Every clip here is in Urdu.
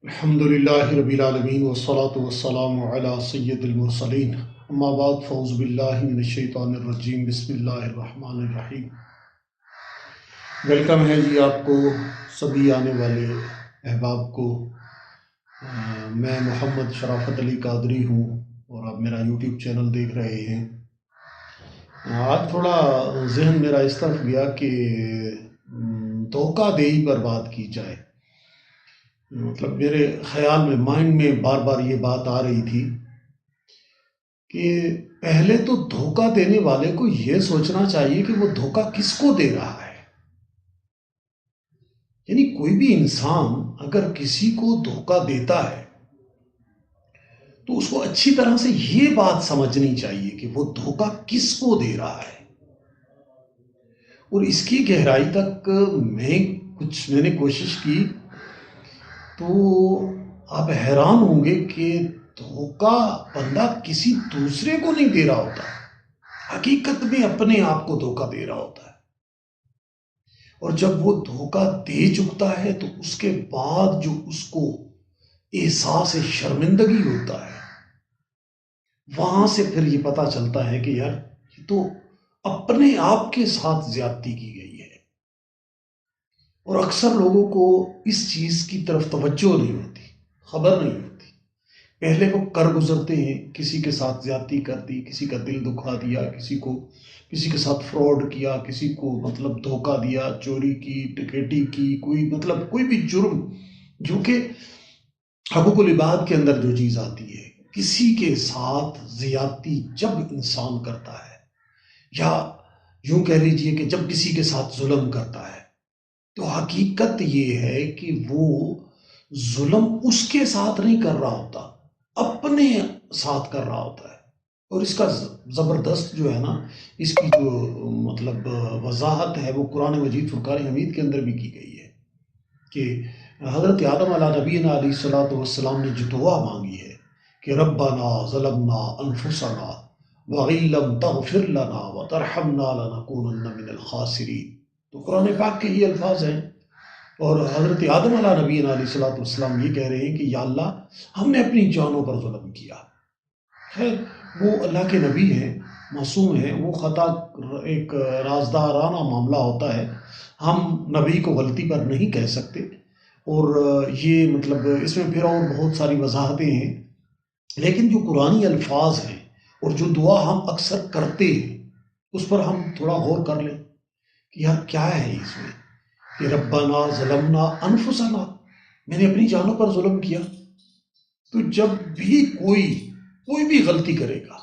الحمد للہ رب العالمین والصلاة والسلام علی سید المرسلین اما بعد فاعوذ باللہ من الشیطان الرجیم بسم اللہ الرحمن الرحیم۔ ویلکم ہے جی آپ کو سبھی آنے والے احباب کو۔ میں محمد شرافت علی قادری ہوں اور آپ میرا یوٹیوب چینل دیکھ رہے ہیں۔ آج تھوڑا ذہن میرا اس طرف گیا کہ دھوکہ دہی پر بات کی جائے۔ مطلب میرے خیال میں مائنڈ میں بار بار یہ بات آ رہی تھی کہ پہلے تو دھوکہ دینے والے کو یہ سوچنا چاہیے کہ وہ دھوکہ کس کو دے رہا ہے۔ یعنی کوئی بھی انسان اگر کسی کو دھوکہ دیتا ہے تو اس کو اچھی طرح سے یہ بات سمجھنی چاہیے کہ وہ دھوکہ کس کو دے رہا ہے، اور اس کی گہرائی تک میں نے کوشش کی تو آپ حیران ہوں گے کہ دھوکہ بندہ کسی دوسرے کو نہیں دے رہا ہوتا، حقیقت میں اپنے آپ کو دھوکہ دے رہا ہوتا ہے۔ اور جب وہ دھوکہ دے چکتا ہے تو اس کے بعد جو اس کو احساس شرمندگی ہوتا ہے، وہاں سے پھر یہ پتا چلتا ہے کہ یار یہ تو اپنے آپ کے ساتھ زیادتی کی گئی ہے۔ اور اکثر لوگوں کو اس چیز کی طرف توجہ نہیں ہوتی، خبر نہیں ہوتی۔ پہلے وہ کر گزرتے ہیں، کسی کے ساتھ زیادتی کر دی، کسی کا دل دکھا دیا، کسی کے ساتھ فراڈ کیا، کسی کو مطلب دھوکہ دیا، چوری کی، ڈکیتی کی، کوئی بھی جرم جو کہ حقوق العباد کے اندر جو چیز آتی ہے، کسی کے ساتھ زیادتی جب انسان کرتا ہے، یا یوں کہہ لیجئے کہ جب کسی کے ساتھ ظلم کرتا ہے، تو حقیقت یہ ہے کہ وہ ظلم اس کے ساتھ نہیں کر رہا ہوتا، اپنے ساتھ کر رہا ہوتا ہے۔ اور اس کا زبردست جو ہے نا، اس کی جو مطلب وضاحت ہے وہ قرآن مجید فرقان حمید کے اندر بھی کی گئی ہے کہ حضرت آدم علیہ نبینا علیہ الصلوۃ والسلام نے جو دعا مانگی ہے کہ ربنا ظلمنا انفسنا وَإِن لَّمْ تَغْفِرْ لَنَا وَتَرْحَمْنَا لَنَكُونَنَّ مِنَ الْخَاسِرِينَ، تو قرآن پاک کے یہ الفاظ ہیں۔ اور حضرت آدم علیہ نبینا علیہ الصلوۃ والسلام یہ کہہ رہے ہیں کہ یا اللہ ہم نے اپنی جانوں پر ظلم کیا۔ خیر وہ اللہ کے نبی ہیں، معصوم ہیں، وہ خطا ایک رازدارانہ معاملہ ہوتا ہے، ہم نبی کو غلطی پر نہیں کہہ سکتے۔ اور یہ مطلب اس میں پھر اور بہت ساری وضاحتیں ہیں، لیکن جو قرآنی الفاظ ہیں اور جو دعا ہم اکثر کرتے ہیں اس پر ہم تھوڑا غور کر لیں کہ یار کیا ہے اس میں کہ ربنا ظلمنا انفسنا، میں نے اپنی جانوں پر ظلم کیا۔ تو جب بھی کوئی بھی غلطی کرے گا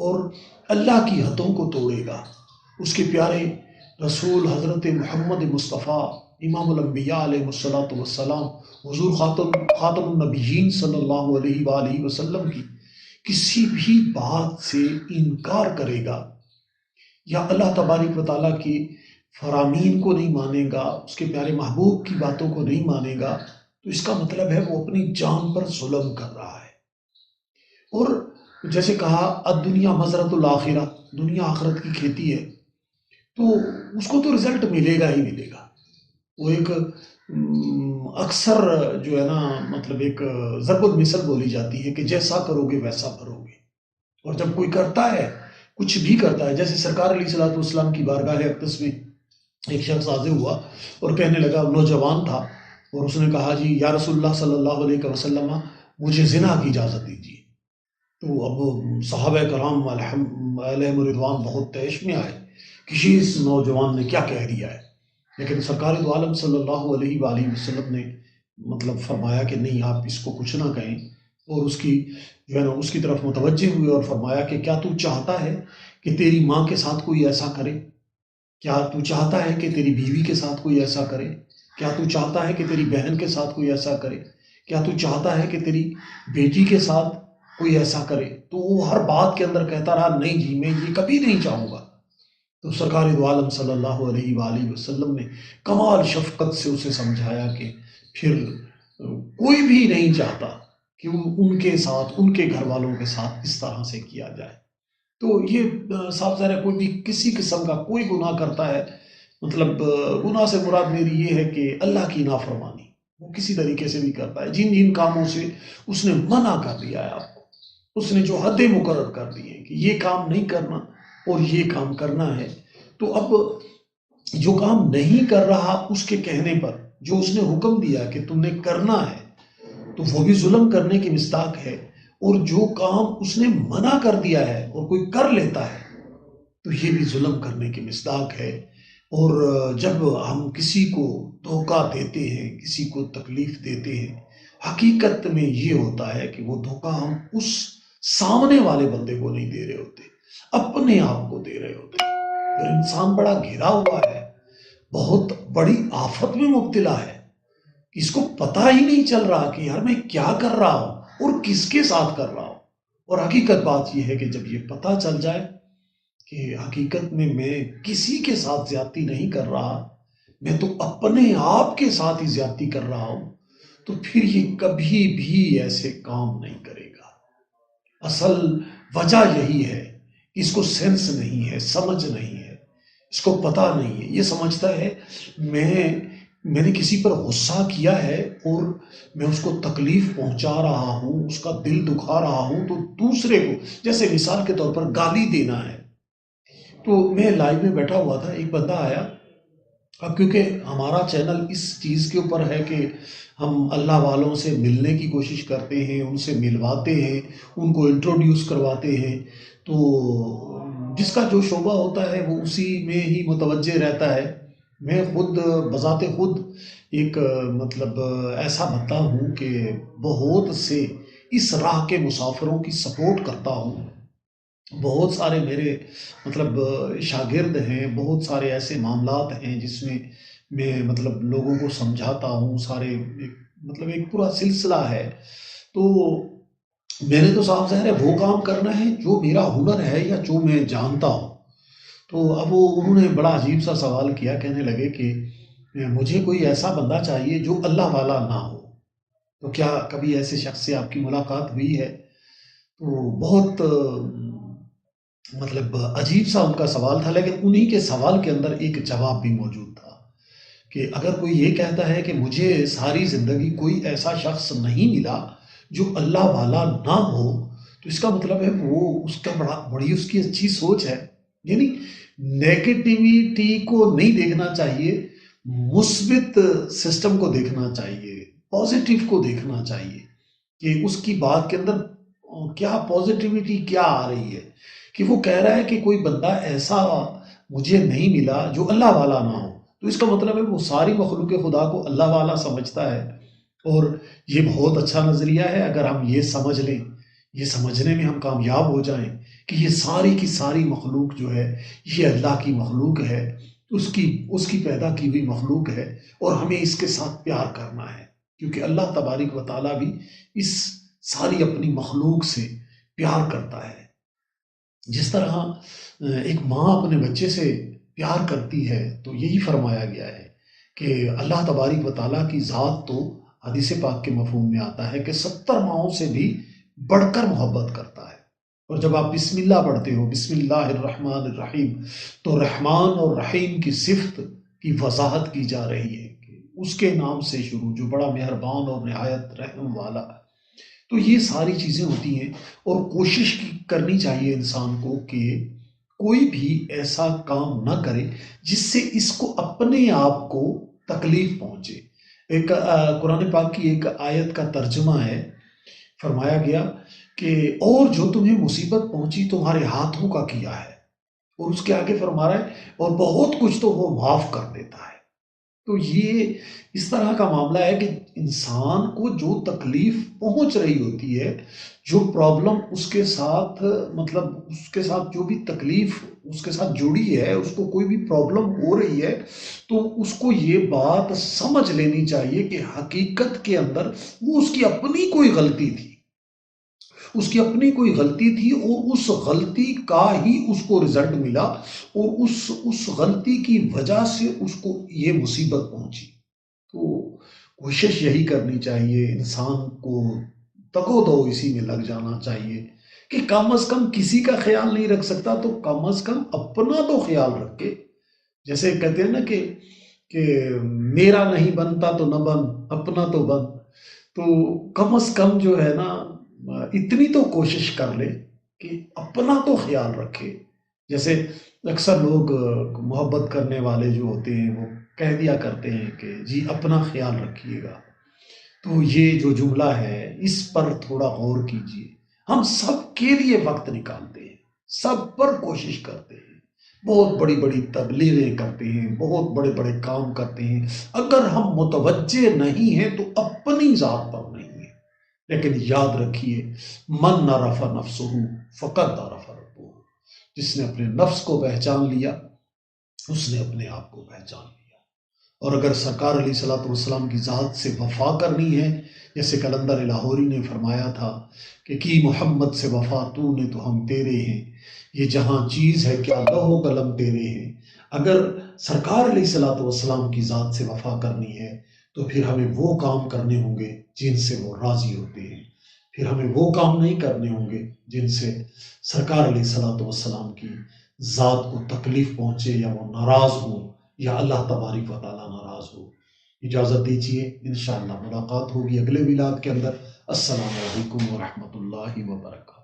اور اللہ کی حدوں کو توڑے گا، اس کے پیارے رسول حضرت محمد مصطفیٰ امام الانبیاء علیہ الصلوۃ والسلام، حضور خاتم النبیین صلی اللہ علیہ وآلہ وسلم کی کسی بھی بات سے انکار کرے گا، یا اللہ تبارک و تعالیٰ کی فرامین کو نہیں مانے گا، اس کے پیارے محبوب کی باتوں کو نہیں مانے گا، تو اس کا مطلب ہے وہ اپنی جان پر ظلم کر رہا ہے۔ اور جیسے کہا الدنیا مزرعۃ الآخرہ، دنیا آخرت کی کھیتی ہے، تو اس کو تو رزلٹ ملے گا ہی ملے گا۔ وہ ایک اکثر جو ہے نا مطلب ایک ضرب المثل بولی جاتی ہے کہ جیسا کرو گے ویسا بھرو گے۔ اور جب کوئی کرتا ہے، کچھ بھی کرتا ہے، جیسے سرکار علیہ الصلوۃ والسلام کی بارگاہ اقدس میں ایک شخص حاضر ہوا اور کہنے لگا، نوجوان تھا، اور اس نے کہا جی یا رسول اللہ صلی اللہ علیہ وسلم مجھے زنا کی اجازت دیجیے۔ تو اب صحابہ کرام علیہم رضوان بہت طیش میں آئے کہ اس نوجوان نے کیا کہہ دیا ہے، لیکن سرکار دو عالم صلی اللہ علیہ وآلہ وسلم نے مطلب فرمایا کہ نہیں، آپ اس کو کچھ نہ کہیں، اور اس کی جو ہے نا اس کی طرف متوجہ ہوئے اور فرمایا کہ کیا تو چاہتا ہے کہ تیری ماں کے ساتھ کوئی ایسا کرے؟ کیا تو چاہتا ہے کہ تیری بیوی کے ساتھ کوئی ایسا کرے؟ کیا تو چاہتا ہے کہ تیری بہن کے ساتھ کوئی ایسا کرے؟ کیا تو چاہتا ہے کہ تیری بیٹی کے ساتھ کوئی ایسا کرے؟ تو وہ ہر بات کے اندر کہتا رہا نہیں جی میں یہ کبھی نہیں چاہوں گا۔ تو سرکار دو عالم صلی اللہ علیہ وآلہ وسلم نے کمال شفقت سے اسے سمجھایا کہ پھر کوئی بھی نہیں چاہتا کہ ان کے ساتھ، ان کے گھر والوں کے ساتھ اس طرح سے کیا جائے۔ تو یہ صاف ظاہر ہے کوئی بھی کسی قسم کا کوئی گناہ کرتا ہے، مطلب گناہ سے مراد میری یہ ہے کہ اللہ کی نافرمانی، وہ کسی طریقے سے بھی کرتا ہے. جن جن کاموں سے اس نے منع کر دیا ہے آپ کو، اس نے جو حدیں مقرر کر دی ہیں کہ یہ کام نہیں کرنا اور یہ کام کرنا ہے، تو اب جو کام نہیں کر رہا اس کے کہنے پر جو اس نے حکم دیا کہ تم نے کرنا ہے، تو وہ بھی ظلم کرنے کی مصداق ہے. اور جو کام اس نے منع کر دیا ہے اور کوئی کر لیتا ہے تو یہ بھی ظلم کرنے کی مصداق ہے. اور جب ہم کسی کو دھوکہ دیتے ہیں، کسی کو تکلیف دیتے ہیں، حقیقت میں یہ ہوتا ہے کہ وہ دھوکہ ہم اس سامنے والے بندے کو نہیں دے رہے ہوتے، اپنے آپ کو دے رہے ہوتے. اور انسان بڑا گھرا ہوا ہے، بہت بڑی آفت میں مبتلا ہے. اس کو پتہ ہی نہیں چل رہا کہ یار میں کیا کر رہا ہوں اور کس کے ساتھ کر رہا ہوں. اور حقیقت بات یہ ہے کہ جب یہ پتہ چل جائے کہ حقیقت میں کسی کے ساتھ زیادتی نہیں کر رہا، میں تو اپنے آپ کے ساتھ ہی زیادتی کر رہا ہوں، تو پھر یہ کبھی بھی ایسے کام نہیں کرے گا. اصل وجہ یہی ہے کہ اس کو سینس نہیں ہے، سمجھ نہیں ہے، اس کو پتہ نہیں ہے. یہ سمجھتا ہے میں نے کسی پر غصہ کیا ہے اور میں اس کو تکلیف پہنچا رہا ہوں، اس کا دل دکھا رہا ہوں، تو دوسرے کو، جیسے مثال کے طور پر گالی دینا ہے. تو میں لائیو میں بیٹھا ہوا تھا، ایک بندہ آیا. اب کیونکہ ہمارا چینل اس چیز کے اوپر ہے کہ ہم اللہ والوں سے ملنے کی کوشش کرتے ہیں، ان سے ملواتے ہیں، ان کو انٹروڈیوس کرواتے ہیں، تو جس کا جو شعبہ ہوتا ہے وہ اسی میں ہی متوجہ رہتا ہے. میں خود بذات خود ایک مطلب ایسا بندہ ہوں کہ بہت سے اس راہ کے مسافروں کی سپورٹ کرتا ہوں. بہت سارے میرے مطلب شاگرد ہیں، بہت سارے ایسے معاملات ہیں جس میں مطلب لوگوں کو سمجھاتا ہوں. مطلب ایک پورا سلسلہ ہے. تو میں نے تو صاف ظاہر ہے وہ کام کرنا ہے جو میرا ہنر ہے یا جو میں جانتا ہوں. تو اب انہوں نے بڑا عجیب سا سوال کیا، کہنے لگے کہ مجھے کوئی ایسا بندہ چاہیے جو اللہ والا نہ ہو. تو کیا کبھی ایسے شخص سے آپ کی ملاقات ہوئی ہے؟ تو بہت مطلب عجیب سا ان کا سوال تھا، لیکن انہی کے سوال کے اندر ایک جواب بھی موجود تھا کہ اگر کوئی یہ کہتا ہے کہ مجھے ساری زندگی کوئی ایسا شخص نہیں ملا جو اللہ والا نہ ہو، تو اس کا مطلب ہے وہ اس کا بڑی اس کی اچھی سوچ ہے. یعنی نیگیٹیویٹی کو نہیں دیکھنا چاہیے، مثبت سسٹم کو دیکھنا چاہیے، پازیٹیو کو دیکھنا چاہیے کہ اس کی بات کے اندر کیا پازیٹیویٹی کیا آ رہی ہے. کہ وہ کہہ رہا ہے کہ کوئی بندہ ایسا مجھے نہیں ملا جو اللہ والا نہ ہو، تو اس کا مطلب ہے وہ ساری مخلوق خدا کو اللہ والا سمجھتا ہے. اور یہ بہت اچھا نظریہ ہے. اگر ہم یہ سمجھ لیں، یہ سمجھنے میں ہم کامیاب ہو جائیں کہ یہ ساری کی ساری مخلوق جو ہے یہ اللہ کی مخلوق ہے، اس کی پیدا کی ہوئی مخلوق ہے، اور ہمیں اس کے ساتھ پیار کرنا ہے، کیونکہ اللہ تبارک و تعالیٰ بھی اس ساری اپنی مخلوق سے پیار کرتا ہے. جس طرح ایک ماں اپنے بچے سے پیار کرتی ہے، تو یہی فرمایا گیا ہے کہ اللہ تبارک و تعالیٰ کی ذات تو حدیث پاک کے مفہوم میں آتا ہے کہ 70 ماؤں سے بھی بڑھ کر محبت کرتا ہے. اور جب آپ بسم اللہ پڑھتے ہو، بسم اللہ الرحمن الرحیم، تو رحمان اور رحیم کی صفت کی وضاحت کی جا رہی ہے کہ اس کے نام سے شروع جو بڑا مہربان اور نہایت رحم والا. تو یہ ساری چیزیں ہوتی ہیں، اور کوشش کرنی چاہیے انسان کو کہ کوئی بھی ایسا کام نہ کرے جس سے اس کو اپنے آپ کو تکلیف پہنچے. ایک قرآن پاک کی ایک آیت کا ترجمہ ہے، فرمایا گیا کہ اور جو تمہیں مصیبت پہنچی تمہارے ہاتھوں کا کیا ہے، اور اس کے آگے فرما رہا ہے اور بہت کچھ تو وہ معاف کر دیتا ہے. تو یہ اس طرح کا معاملہ ہے کہ انسان کو جو تکلیف پہنچ رہی ہوتی ہے، جو پرابلم اس کے ساتھ مطلب اس کے ساتھ جو بھی تکلیف اس کے ساتھ جڑی ہے، اس کو کوئی بھی پرابلم ہو رہی ہے، تو اس کو یہ بات سمجھ لینی چاہیے کہ حقیقت کے اندر وہ اس کی اپنی کوئی غلطی تھی، اس کی اپنی کوئی غلطی تھی، اور اس غلطی کا ہی اس کو رزلٹ ملا، اور اس غلطی کی وجہ سے اس کو یہ مصیبت پہنچی. تو کوشش یہی کرنی چاہیے انسان کو، تگ و دو اسی میں لگ جانا چاہیے کہ کم از کم کسی کا خیال نہیں رکھ سکتا تو کم از کم اپنا تو خیال رکھے. جیسے کہتے ہیں نا کہ کہ میرا نہیں بنتا تو نہ بن، اپنا تو بن. تو کم از کم جو ہے نا اتنی تو کوشش کر لے کہ اپنا تو خیال رکھے. جیسے اکثر لوگ محبت کرنے والے جو ہوتے ہیں وہ کہہ دیا کرتے ہیں کہ جی اپنا خیال رکھیے گا. تو یہ جو جملہ ہے اس پر تھوڑا غور کیجئے. ہم سب کے لیے وقت نکالتے ہیں، سب پر کوشش کرتے ہیں، بہت بڑی بڑی تبلیغیں کرتے ہیں، بہت بڑے بڑے کام کرتے ہیں. اگر ہم متوجہ نہیں ہیں تو اپنی ذات پر نہیں ہیں. لیکن یاد رکھیے، من عرف نفسہ فقد عرف ربہ. جس نے اپنے نفس کو پہچان لیا اس نے اپنے آپ کو پہچان لیا. اور اگر سرکار علیہ الصلوۃ والسلام کی ذات سے وفا کرنی ہے، جیسے کلندر لاہوری نے فرمایا تھا کہ کی محمد سے وفا تو نے تو ہم تیرے ہیں، یہ جہاں چیز ہے کیا لوح و قلم تیرے ہیں. اگر سرکار علیہ الصلوۃ والسلام کی ذات سے وفا کرنی ہے تو پھر ہمیں وہ کام کرنے ہوں گے جن سے وہ راضی ہوتے ہیں. پھر ہمیں وہ کام نہیں کرنے ہوں گے جن سے سرکار علیہ الصلوۃ والسلام کی ذات کو تکلیف پہنچے یا وہ ناراض ہوں یا اللہ تبارک و تعالیٰ ناراض ہو. اجازت دیجیے، انشاءاللہ ملاقات ہوگی اگلے میلاد کے اندر. السلام علیکم ورحمۃ اللہ وبرکاتہ.